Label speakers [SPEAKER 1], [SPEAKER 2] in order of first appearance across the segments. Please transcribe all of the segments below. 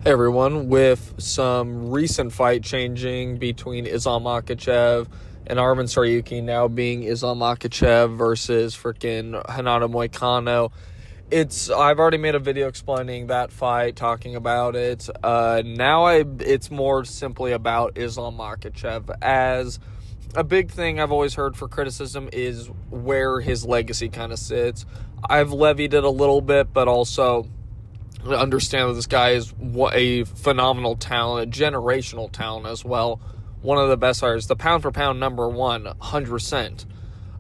[SPEAKER 1] Hey everyone, with some recent fight changing between Islam Makhachev and Arman Saryuki now being Islam Makhachev versus freaking Renato Moicano. I've already made a video explaining that fight, talking about it. It's more simply about Islam Makhachev, as a big thing I've always heard for criticism is where his legacy kind of sits. I've levied it a little bit, but also understand that this guy is a phenomenal talent, a generational talent as well. One of the best fighters, the pound for pound number one, 100%.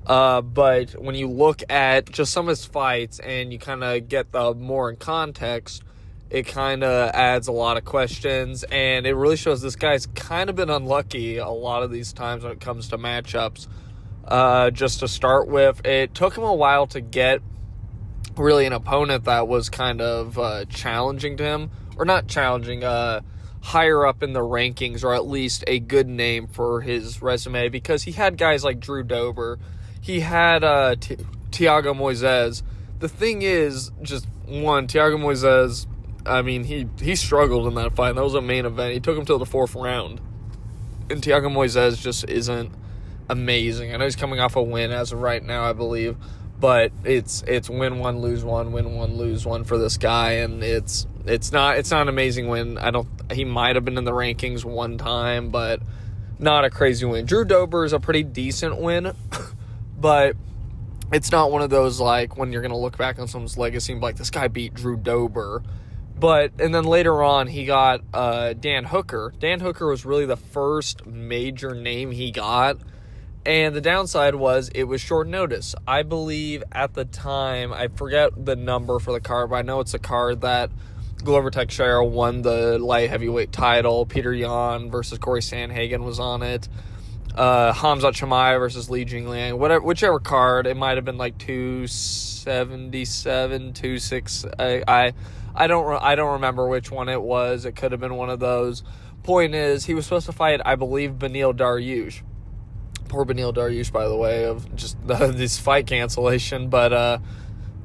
[SPEAKER 1] But when you look at just some of his fights and you kind of get the more in context, it kind of adds a lot of questions, and it really shows this guy's kind of been unlucky a lot of these times when it comes to matchups. Just to start with, it took him a while to get really an opponent that was kind of challenging to him, or not challenging, higher up in the rankings, or at least a good name for his resume, because he had guys like Drew Dober, he had Thiago Moises. The thing is, just one, Thiago Moises, I mean, he struggled in that fight. That was a main event. He took him till the fourth round, and Thiago Moises just isn't amazing. I know he's coming off a win as of right now, I believe, but it's win one, lose one, win one, lose one for this guy, and it's not an amazing win. He might have been in the rankings one time, but not a crazy win. Drew Dober is a pretty decent win, but it's not one of those like when you're gonna look back on someone's legacy and be like, this guy beat Drew Dober. And then later on, he got Dan Hooker. Dan Hooker was really the first major name he got. And the downside was it was short notice. I believe at the time, I forget the number for the card, but I know it's a card that Glover Teixeira won the light heavyweight title. Peter Yan versus Corey Sandhagen was on it. Hamzat Chimaev versus Li Jingliang. Whichever card, it might have been like 277, 26. I don't remember which one it was. It could have been one of those. Point is, he was supposed to fight, I believe, Beneil Dariush. Poor Beneil Dariush, by the way, of just this fight cancellation. But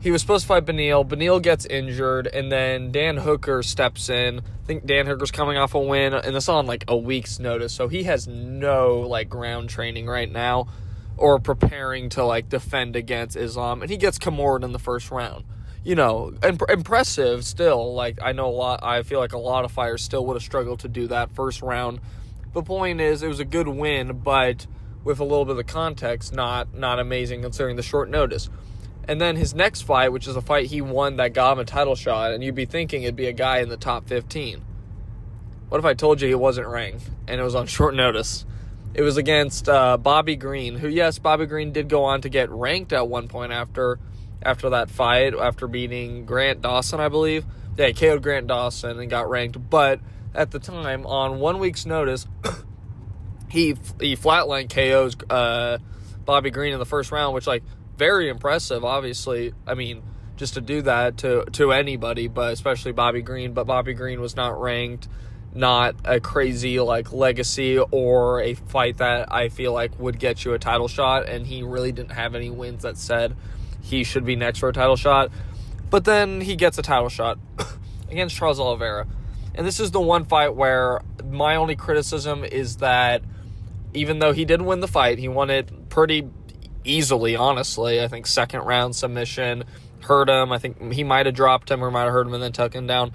[SPEAKER 1] he was supposed to fight Beneil. Beneil gets injured, and then Dan Hooker steps in. I think Dan Hooker's coming off a win, and it's on like a week's notice. So he has no like ground training right now or preparing to like defend against Islam. And he gets Kimura in the first round. You know, impressive still. Like, I feel like a lot of fighters still would have struggled to do that first round. The point is, it was a good win, but with a little bit of the context, not amazing considering the short notice. And then his next fight, which is a fight he won that got him a title shot, and you'd be thinking it'd be a guy in the top 15. What if I told you he wasn't ranked, and it was on short notice? It was against Bobby Green, who, yes, Bobby Green did go on to get ranked at one point after that fight, after beating Grant Dawson, I believe. Yeah, he KO'd Grant Dawson and got ranked, but at the time, on 1 week's notice, he flatline KOs Bobby Green in the first round, which, like, very impressive, obviously. I mean, just to do that to anybody, but especially Bobby Green. But Bobby Green was not ranked, not a crazy, like, legacy or a fight that I feel like would get you a title shot, and he really didn't have any wins that said he should be next for a title shot. But then he gets a title shot against Charles Oliveira. And this is the one fight where my only criticism is that even though he did win the fight, he won it pretty easily, honestly. I think second round submission, hurt him. I think he might have dropped him or might have hurt him and then took him down.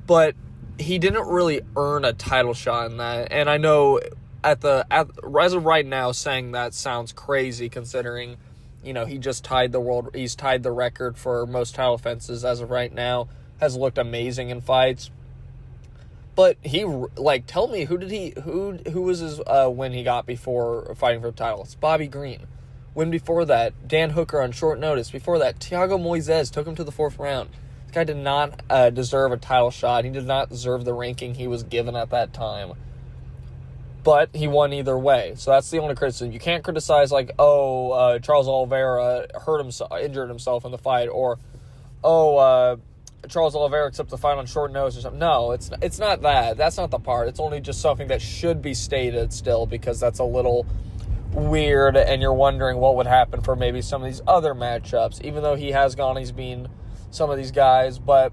[SPEAKER 1] But he didn't really earn a title shot in that. And I know as of right now, saying that sounds crazy considering, you know, he's tied the record for most title defenses as of right now, has looked amazing in fights. But tell me, who was his win he got before fighting for the title? It's Bobby Green. Win before that, Dan Hooker on short notice. Before that, Thiago Moises took him to the fourth round. This guy did not deserve a title shot. He did not deserve the ranking he was given at that time. But he won either way. So that's the only criticism. You can't criticize Charles Oliveira injured himself in the fight, or Charles Oliveira accepts the fight on short notice or something. No, it's not that. That's not the part. It's only just something that should be stated still, because that's a little weird, and you're wondering what would happen for maybe some of these other matchups, even though he has gone, he's been some of these guys. But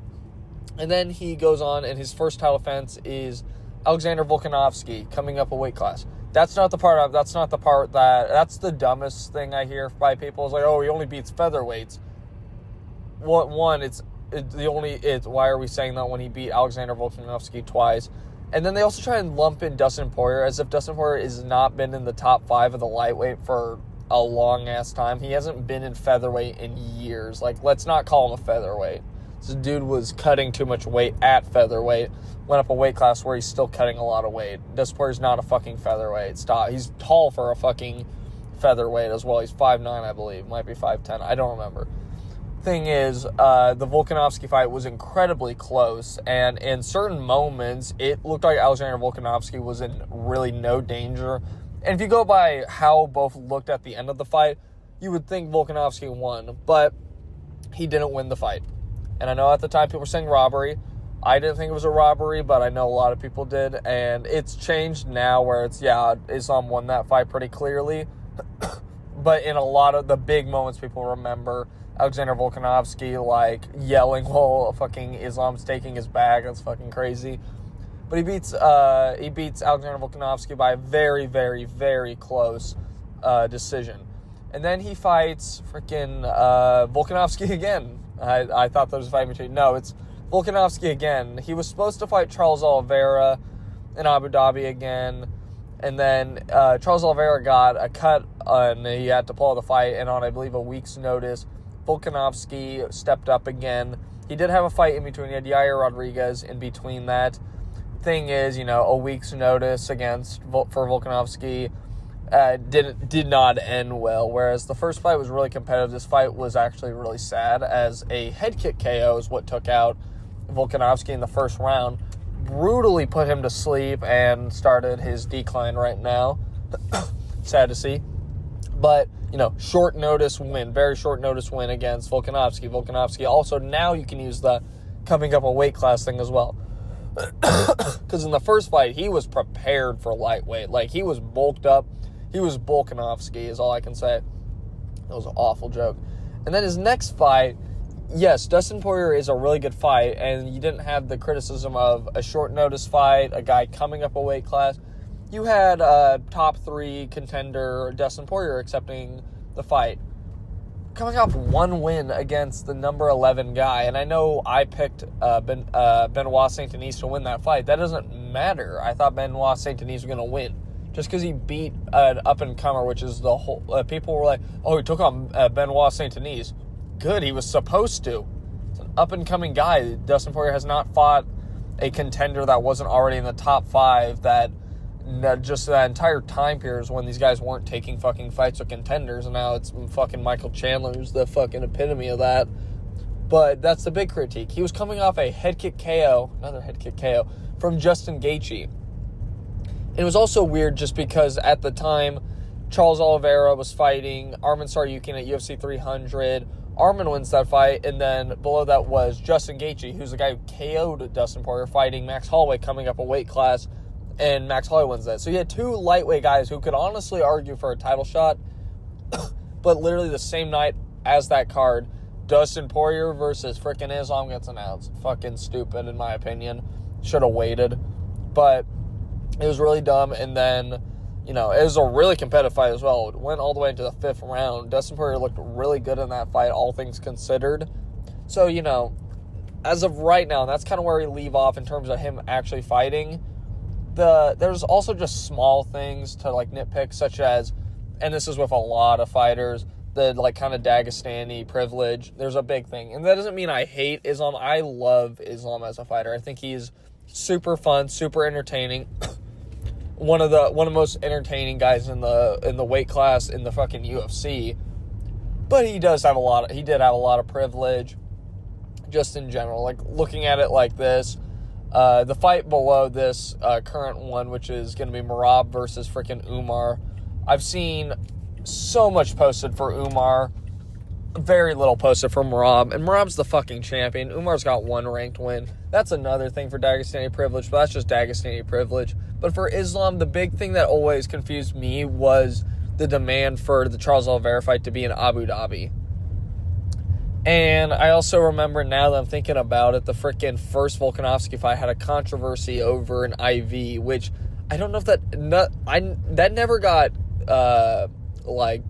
[SPEAKER 1] And then he goes on, and his first title defense is Alexander Volkanovski coming up a weight class. That's the dumbest thing I hear by people. It's like, oh, he only beats featherweights. Why are we saying that when he beat Alexander Volkanovski twice? And then they also try and lump in Dustin Poirier, as if Dustin Poirier has not been in the top 5 of the lightweight for a long-ass time. He hasn't been in featherweight in years. Like, let's not call him a featherweight. This dude was cutting too much weight at featherweight, went up a weight class where he's still cutting a lot of weight. Dustin Poirier's not a fucking featherweight. Stop. He's tall for a fucking featherweight as well. He's 5'9", I believe. Might be 5'10". I don't remember. Thing is, the Volkanovski fight was incredibly close, and in certain moments, it looked like Alexander Volkanovski was in really no danger. And if you go by how both looked at the end of the fight, you would think Volkanovski won, but he didn't win the fight. And I know at the time people were saying robbery. I didn't think it was a robbery, but I know a lot of people did, and it's changed now where it's, Islam won that fight pretty clearly. But in a lot of the big moments, people remember Alexander Volkanovski, like, yelling while fucking Islam's taking his bag. That's fucking crazy. But he beats Alexander Volkanovski by a very, very, very close decision. And then he fights freaking Volkanovski again. I thought there was a fight between... No, it's Volkanovski again. He was supposed to fight Charles Oliveira in Abu Dhabi again. And then Charles Oliveira got a cut, and he had to pull the fight. And on, I believe, a week's notice, Volkanovski stepped up again. He did have a fight in between. He had Yair Rodriguez in between that. Thing is, a week's notice for Volkanovski did not end well. Whereas the first fight was really competitive. This fight was actually really sad, as a head kick KO is what took out Volkanovski in the first round. Brutally put him to sleep and started his decline right now. Sad to see. But, short notice win, very short notice win against Volkanovski. Volkanovski also, now you can use the coming up a weight class thing as well. Because in the first fight, he was prepared for lightweight. Like, he was bulked up. He was Volkanovski, is all I can say. That was an awful joke. And then his next fight, yes, Dustin Poirier is a really good fight, and you didn't have the criticism of a short notice fight, a guy coming up a weight class. You had top 3 contender Dustin Poirier accepting the fight, coming off one win against the number 11 guy. And I know I picked Benoit Saint-Denis to win that fight. That doesn't matter. I thought Benoit Saint-Denis was going to win. Just because he beat an up-and-comer, which is the whole... people were like, oh, he took on Benoit Saint-Denis. Good, he was supposed to. It's an up-and-coming guy. Dustin Poirier has not fought a contender that wasn't already in the top 5 that just that entire time period when these guys weren't taking fucking fights with contenders, and now it's fucking Michael Chandler who's the fucking epitome of that. But that's the big critique. He was coming off a head kick KO, another head kick KO, from Justin Gaethje. And it was also weird just because at the time, Charles Oliveira was fighting Arman Tsarukyan at UFC 300. Arman wins that fight, and then below that was Justin Gaethje, who's the guy who KO'd Dustin Poirier, fighting Max Holloway coming up a weight class, and Max Holloway wins that. So you had 2 lightweight guys who could honestly argue for a title shot, but literally the same night as that card, Dustin Poirier versus frickin' Islam gets announced. Fucking stupid, in my opinion. Should have waited. But it was really dumb, and then... it was a really competitive fight as well. It went all the way into the 5th round. Dustin Poirier looked really good in that fight, all things considered. So, as of right now, that's kind of where we leave off in terms of him actually fighting. There's also just small things to, nitpick, such as, and this is with a lot of fighters, the, kind of Dagestani privilege. There's a big thing. And that doesn't mean I hate Islam. I love Islam as a fighter. I think he's super fun, super entertaining. One of the most entertaining guys in the weight class in the fucking UFC. But he did have a lot of privilege just in general. Looking at it like this, the fight below this current one, which is going to be Merab versus freaking Umar. I've seen so much posted for Umar, very little posted for Merab, and Merab's the fucking champion. Umar's got 1 ranked win. That's another thing for Dagestani privilege, but that's just Dagestani privilege. But for Islam, the big thing that always confused me was the demand for the Charles Oliveira fight to be in Abu Dhabi. And I also remember, now that I'm thinking about it, the freaking first Volkanovski fight had a controversy over an IV, which I don't know if that never got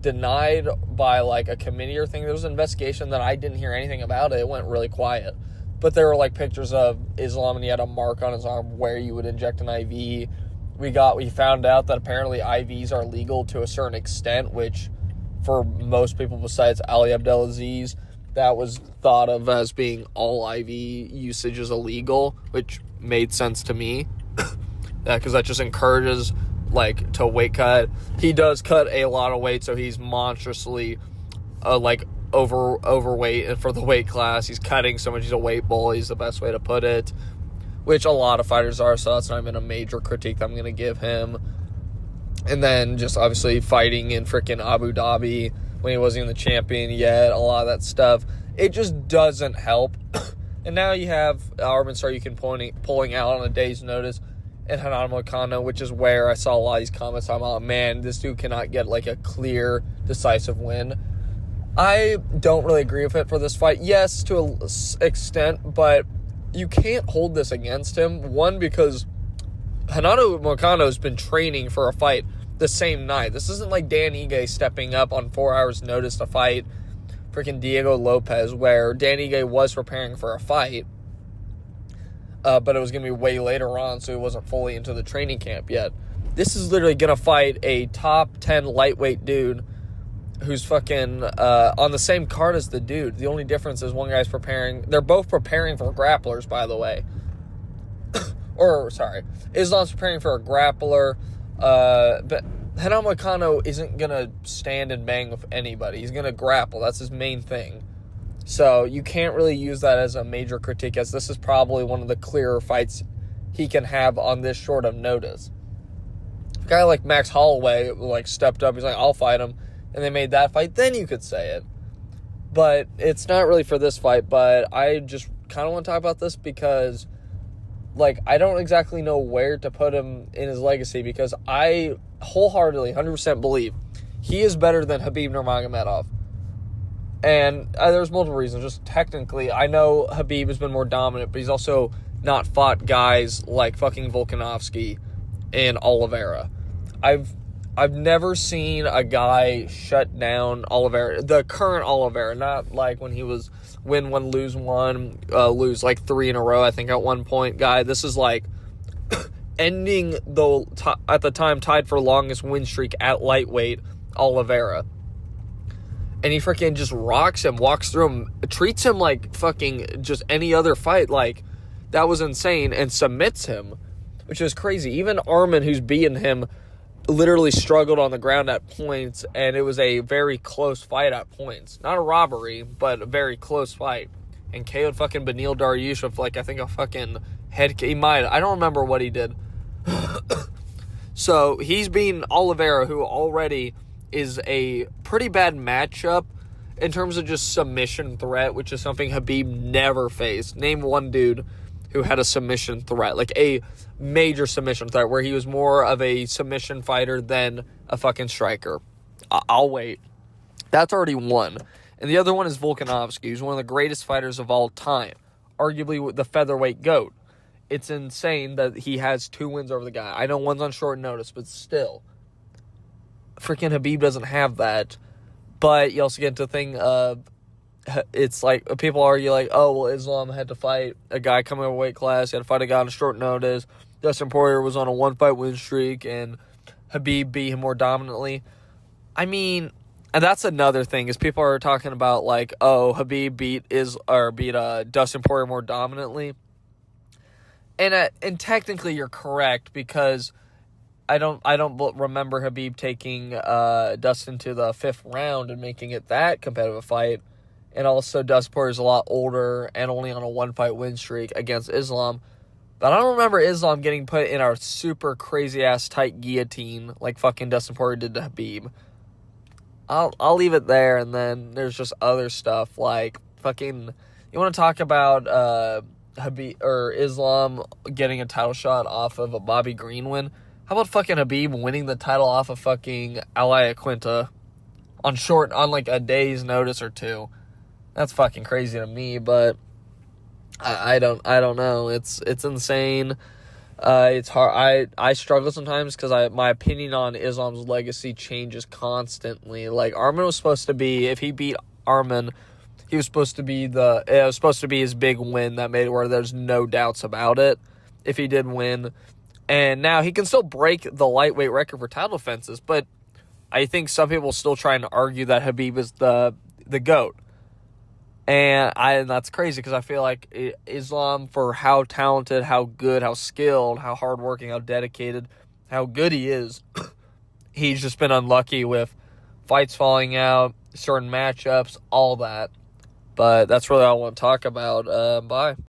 [SPEAKER 1] denied by like a committee or thing. There was an investigation that I didn't hear anything about it. It went really quiet. But there were like pictures of Islam, and he had a mark on his arm where you would inject an IV. We found out that apparently IVs are legal to a certain extent, which for most people besides Ali Abdelaziz, that was thought of as being all IV usage is illegal, which made sense to me. Because that just encourages, to weight cut. He does cut a lot of weight, so he's monstrously, overweight. And for the weight class, he's cutting so much. He's a weight bully is the best way to put it, which a lot of fighters are, so that's not even a major critique that I'm going to give him. And then just obviously fighting in freaking Abu Dhabi when he wasn't even the champion yet, a lot of that stuff. It just doesn't help. And now you have Arman Tsarukyan pulling out on a day's notice, and Renato Moicano, which is where I saw a lot of these comments talking about, man, this dude cannot get a clear, decisive win. I don't really agree with it for this fight. Yes, to an extent, but you can't hold this against him. One, because Renato Moicano has been training for a fight the same night. This isn't like Dan Ige stepping up on 4 hours' notice to fight freaking Diego Lopez, where Dan Ige was preparing for a fight, but it was going to be way later on, so he wasn't fully into the training camp yet. This is literally going to fight a top 10 lightweight dude who's fucking on the same card as the dude. The only difference is one guy's preparing. They're both preparing for grapplers, by the way. Islam's preparing for a grappler, but Renato Moicano isn't going to stand and bang with anybody. He's going to grapple. That's his main thing. So you can't really use that as a major critique, as this is probably one of the clearer fights he can have on this short of notice. A guy like Max Holloway stepped up. He's like, I'll fight him. And they made that fight. Then you could say it. But it's not really for this fight. But I just kind of want to talk about this because I don't exactly know where to put him in his legacy, because I wholeheartedly, 100% believe he is better than Khabib Nurmagomedov. And there's multiple reasons. Just technically, I know Khabib has been more dominant, but he's also not fought guys like fucking Volkanovski and Oliveira. I've never seen a guy shut down Oliveira, the current Oliveira, not like when he was win one, lose one, lose 3 in a row, I think, at one point, guy. This is ending at the time tied for longest win streak at lightweight, Oliveira. And he freaking just rocks him, walks through him, treats him like fucking just any other fight. That was insane, and submits him, which is crazy. Even Arman, who's beaten him, literally struggled on the ground at points, and it was a very close fight at points. Not a robbery, but a very close fight. And KO'd fucking Beneil Dariush with I think a fucking head. He might. I don't remember what he did. So he's beaten Oliveira, who already is a pretty bad matchup in terms of just submission threat, which is something Khabib never faced. Name one dude who had a submission threat, a major submission threat, where he was more of a submission fighter than a fucking striker. I'll wait. That's already one. And the other one is Volkanovski, who's one of the greatest fighters of all time, arguably the featherweight GOAT. It's insane that he has 2 wins over the guy. I know one's on short notice, but still. Freaking Khabib doesn't have that. But you also get into the thing of, it's people argue Islam had to fight a guy coming over weight class, he had to fight a guy on a short notice. Dustin Poirier was on a 1-fight win streak, and Khabib beat him more dominantly. I mean, and that's another thing, is people are talking about Khabib beat Dustin Poirier more dominantly. And technically you're correct, because I don't remember Khabib taking Dustin to the 5th round and making it that competitive a fight. And also, Dustin Poirier's a lot older and only on a 1-fight win streak against Islam. But I don't remember Islam getting put in a super crazy-ass tight guillotine like fucking Dustin Poirier did to Khabib. I'll leave it there, and then there's just other stuff fucking... You want to talk about Khabib or Islam getting a title shot off of a Bobby Green win? How about fucking Khabib winning the title off of fucking Al Iaquinta on a day's notice or 2? That's fucking crazy to me, but I don't know. It's insane. It's hard. I struggle sometimes because my opinion on Islam's legacy changes constantly. Like, Arman was supposed to be, if he beat Arman, he was supposed to be it was supposed to be his big win that made it where there's no doubts about it if he did win. And now he can still break the lightweight record for title defenses, but I think some people are still trying to argue that Khabib is the GOAT. And that's crazy because I feel like Islam, for how talented, how good, how skilled, how hardworking, how dedicated, how good he is, he's just been unlucky with fights falling out, certain matchups, all that. But that's really all I want to talk about. Bye.